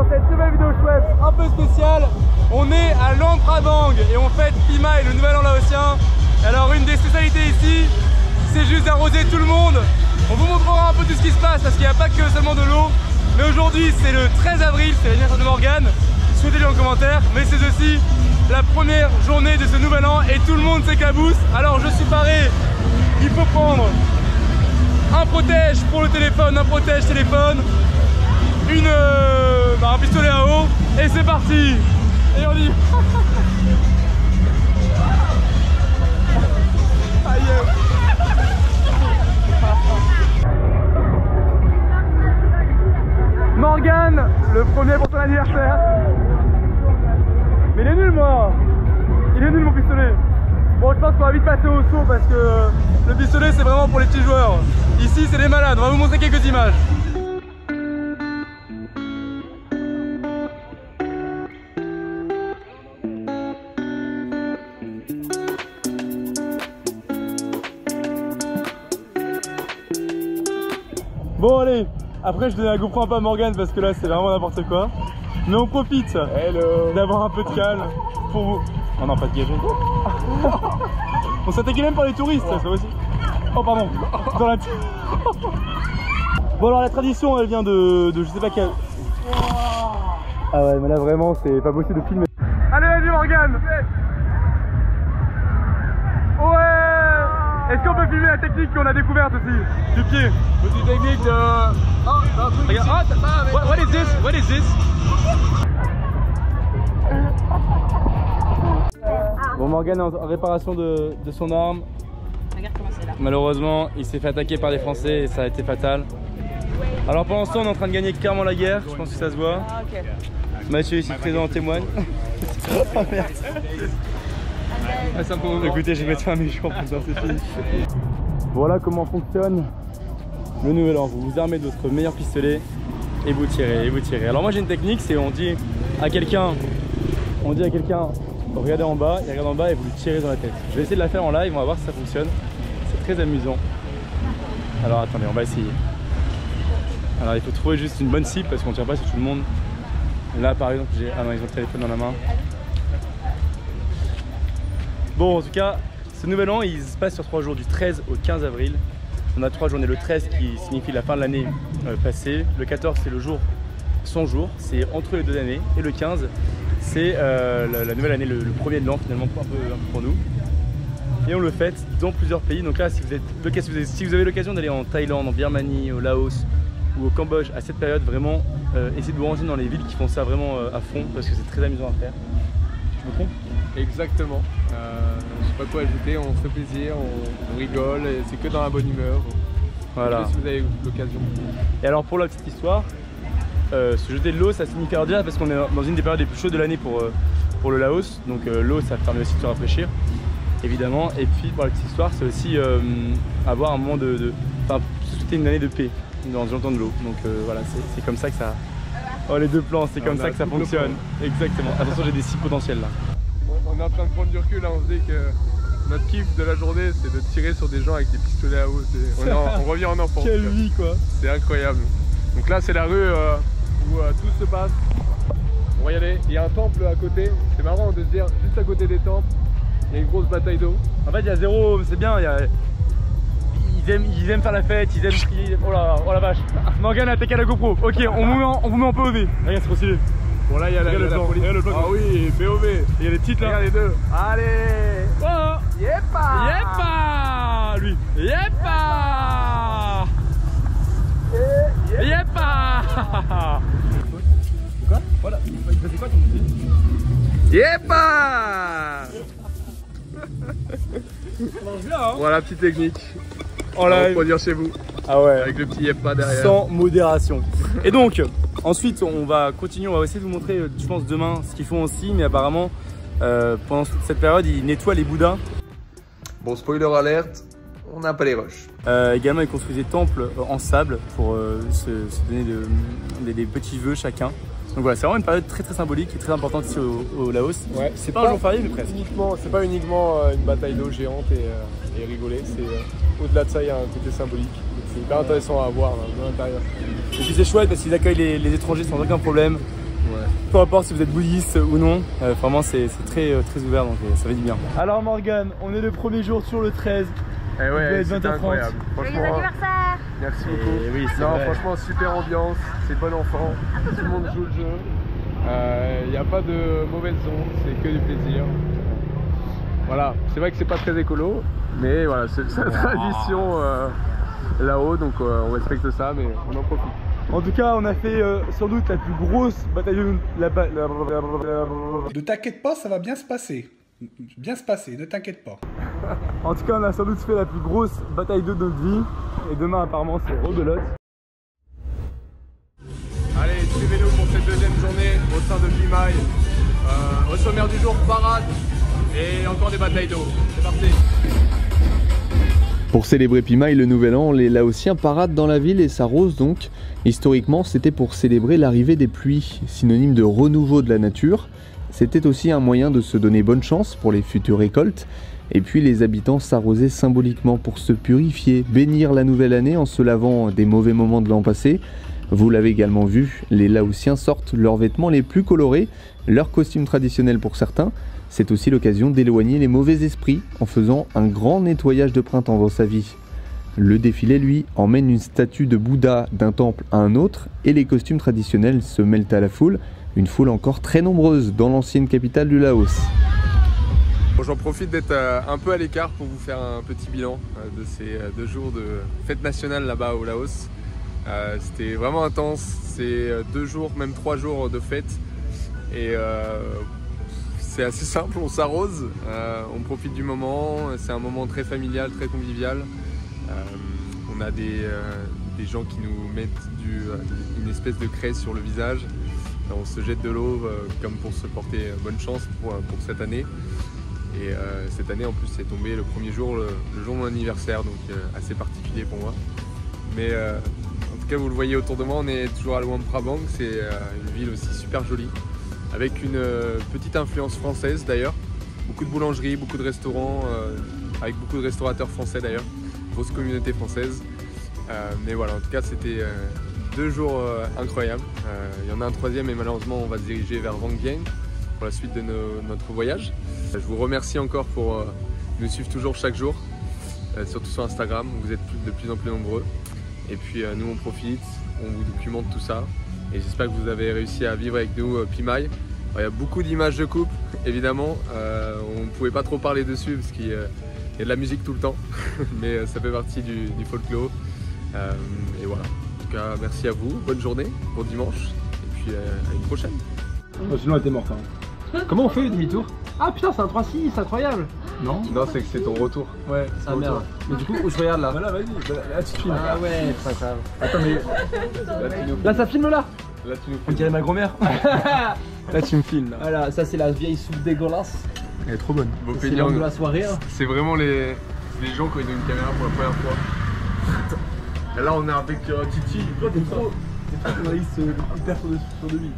dans cette nouvelle vidéo chouette un peu spéciale. On est à Luang Prabang et on fête Pi Mai, le nouvel an laotien. Alors une des spécialités ici, c'est juste d'arroser tout le monde. On vous montrera un peu tout ce qui se passe parce qu'il n'y a pas que seulement de l'eau. Mais aujourd'hui c'est le 13 avril, c'est l'anniversaire de Morgane. Souhaitez-le en commentaire, mais c'est aussi la première journée de ce nouvel an et tout le monde s'éclabousse. Alors je suis paré, il faut prendre un protège pour le téléphone, un protège téléphone, un pistolet à eau et c'est parti. Et on y Morgane, le premier pour ton anniversaire. Mais il est nul moi. Il est nul mon pistolet. Bon je pense qu'on va vite passer au saut parce que le pistolet c'est vraiment pour les petits joueurs. Ici c'est des malades, on va vous montrer quelques images. Bon allez, après je donne la GoPro un peu à Morgane parce que là c'est vraiment n'importe quoi. Mais on profite d'avoir un peu de calme pour vous. Oh non, pas de gager. On s'attaquait même par les touristes, ça aussi. Oh pardon, dans la... Bon alors la tradition elle vient de je sais pas quel... Ah ouais mais là vraiment c'est pas possible de filmer. Allez vas-y Morgane. Ouais. Est-ce qu'on peut filmer la technique qu'on a découverte aussi du pied? Petite technique de... Oh, un truc. Regarde, oh, what is this? What is this? Bon Morgane est en réparation de son arme. Regarde comment c'est là. Malheureusement il s'est fait attaquer par des Français et ça a été fatal. Alors pendant ce temps on est en train de gagner clairement la guerre, je pense que ça se voit. Ah, okay. Mathieu ici présent en témoigne. Oh merde. Écoutez je vais mettre fin à mes jours pour ça c'est fini. Voilà comment fonctionne le nouvel an. Vous vous armez de votre meilleur pistolet et vous tirez, Alors moi j'ai une technique, c'est on dit à quelqu'un regardez en bas, il regarde en bas et vous lui tirez dans la tête. Je vais essayer de la faire en live, on va voir si ça fonctionne. C'est très amusant. Alors attendez, on va essayer. Alors il faut trouver juste une bonne cible parce qu'on ne tire pas sur tout le monde. Là par exemple j'ai... Ah non, ils ont le téléphone dans la main. Bon en tout cas, ce nouvel an il se passe sur 3 jours, du 13 au 15 avril. On a 3 journées, le 13 qui signifie la fin de l'année passée. Le 14 c'est le jour sans jour, c'est entre les 2 années. Et le 15 c'est la nouvelle année, le premier de l'an finalement un peu pour nous. Et on le fête dans plusieurs pays. Donc là si vous avez l'occasion d'aller en Thaïlande, en Birmanie, au Laos ou au Cambodge à cette période, vraiment essayez de vous renseigner dans les villes qui font ça vraiment à fond parce que c'est très amusant à faire. Je me trompe? Exactement. Je sais pas quoi ajouter, on se fait plaisir, on rigole, et c'est que dans la bonne humeur. Voilà. Si vous avez l'occasion. Et alors pour la petite histoire, se jeter de l'eau ça signifie déjà parce qu'on est dans une des périodes les plus chaudes de l'année pour le Laos. Donc l'eau ça permet aussi de se rafraîchir évidemment. Et puis pour la petite histoire c'est aussi avoir un moment enfin souhaiter une année de paix dans le temps de l'eau. Donc voilà c'est comme ça que ça... Oh les deux plans, c'est comme ça que ça fonctionne. Exactement. Attention j'ai des cibles potentielles là. On est en train de prendre du recul là, on se dit que notre kiff de la journée c'est de tirer sur des gens avec des pistolets à eau. On revient en enfance. Quelle vie quoi. C'est incroyable. Donc là c'est la rue où tout se passe. On va y aller, il y a un temple à côté. C'est marrant de se dire, juste à côté des temples, il y a une grosse bataille d'eau. En fait il y a zéro, c'est bien, ils aiment faire la fête, ils aiment crier. Oh la vache. Morgane a attaqué à la GoPro. Ok, on vous met en POV. Regarde, c'est trop stylé. Bon là il y a la police. Regarde le plan. Ah oui, POV. Il y a les titres là. Regarde les deux. Allez. Oh. Yepa. Lui. Yepa. Yepa. Quoi? Voilà. C'est quoi ton petit? Yepa. Voilà, petite technique. En live. Pour dire chez vous. Ah ouais. Avec le petit Yepa derrière. Sans modération. Et donc, ensuite, on va continuer. On va essayer de vous montrer, je pense, demain ce qu'ils font aussi. Mais apparemment, pendant cette période, ils nettoient les bouddhas. Bon, spoiler alerte, on n'a pas les rushs. Également, ils construisent des temples en sable pour se donner des petits vœux chacun. Donc voilà, c'est vraiment une période très symbolique et très importante ici au Laos. Ouais, c'est pas un jour férié, mais presque. C'est pas uniquement une bataille d'eau géante et rigoler. Au-delà de ça, il y a un côté symbolique. C'est hyper intéressant à voir là, de l'intérieur. Et puis c'est chouette parce qu'ils accueillent les étrangers sans aucun problème. peu importe si vous êtes bouddhiste ou non, vraiment c'est très ouvert, donc ça fait du bien. Alors Morgane, on est le premier jour sur le 13. Et ouais, c'est incroyable. Joyeux anniversaire! Merci beaucoup. Oui, non, franchement, super ambiance, c'est bon enfant, tout le monde joue le jeu. Il n'y a pas de mauvaise onde, c'est que du plaisir. Voilà, c'est vrai que c'est pas très écolo, mais voilà, c'est la tradition là-haut, donc on respecte ça, mais on en profite. En tout cas, on a fait sans doute la plus grosse bataille de Ne t'inquiète pas, ça va bien se passer. Bien se passer, ne t'inquiète pas. En tout cas, on a sans doute fait la plus grosse bataille d'eau de notre vie. Et demain, apparemment, c'est rebelote. Allez, suivez-nous pour cette deuxième journée au sein de Pimaille. Au sommaire du jour, parade et encore des batailles d'eau. C'est parti. Pour célébrer Pimaille le nouvel an, les Laotiens paradent dans la ville et s'arrosent donc. Historiquement, c'était pour célébrer l'arrivée des pluies, synonyme de renouveau de la nature. C'était aussi un moyen de se donner bonne chance pour les futures récoltes. Et puis les habitants s'arrosaient symboliquement pour se purifier, bénir la nouvelle année en se lavant des mauvais moments de l'an passé. Vous l'avez également vu, les Laotiens sortent leurs vêtements les plus colorés, leurs costumes traditionnels pour certains. C'est aussi l'occasion d'éloigner les mauvais esprits en faisant un grand nettoyage de printemps dans sa vie. Le défilé, lui, emmène une statue de Bouddha d'un temple à un autre et les costumes traditionnels se mêlent à la foule. Une foule encore très nombreuse dans l'ancienne capitale du Laos. Bon, j'en profite d'être un peu à l'écart pour vous faire un petit bilan de ces 2 jours de fête nationale là-bas au Laos. C'était vraiment intense, c'est 2 jours, même 3 jours de fête. Et c'est assez simple, on s'arrose, on profite du moment, c'est un moment très familial, très convivial. On a des gens qui nous mettent une espèce de craie sur le visage. On se jette de l'eau comme pour se porter bonne chance pour cette année. Et cette année en plus c'est tombé le premier jour, le jour de mon anniversaire, donc assez particulier pour moi. Mais en tout cas vous le voyez autour de moi, on est toujours à Luang Prabang, c'est une ville aussi super jolie, avec une petite influence française d'ailleurs. Beaucoup de boulangeries, beaucoup de restaurants, avec beaucoup de restaurateurs français d'ailleurs, grosse communauté française. Mais voilà, en tout cas c'était 2 jours incroyables. Il y en a un 3e et malheureusement on va se diriger vers Vang Vieng pour la suite de notre voyage. Je vous remercie encore pour nous suivre toujours chaque jour, surtout sur Instagram, où vous êtes de plus en plus nombreux. Et puis nous on profite, on vous documente tout ça. Et j'espère que vous avez réussi à vivre avec nous Pimaille. Il y a beaucoup d'images de couple, évidemment. On ne pouvait pas trop parler dessus parce qu'il y a de la musique tout le temps. Mais ça fait partie du folklore. Et voilà. En tout cas, merci à vous, bonne journée, bon dimanche. Et puis à une prochaine. Oh, sinon elle était morte. Hein. Comment on fait le demi-tour? Ah putain, c'est un 3-6, incroyable. Non, c'est que c'est ton retour. Ouais, c'est un merde. Mais du coup, je regarde là. Voilà, vas-y, là tu filmes. Ah ouais, c'est pas grave. Attends, mais. Là ça filme là. Là tu nous filmes. On dirait ma grand-mère. Là tu me filmes là. Voilà, ça c'est la vieille soupe dégueulasse. Elle est trop bonne. C'est l'angle de la soirée. Hein. C'est vraiment les gens qui ont une caméra pour la première fois. Et là on est avec Titi. T'es trop journaliste hyper sur de lui.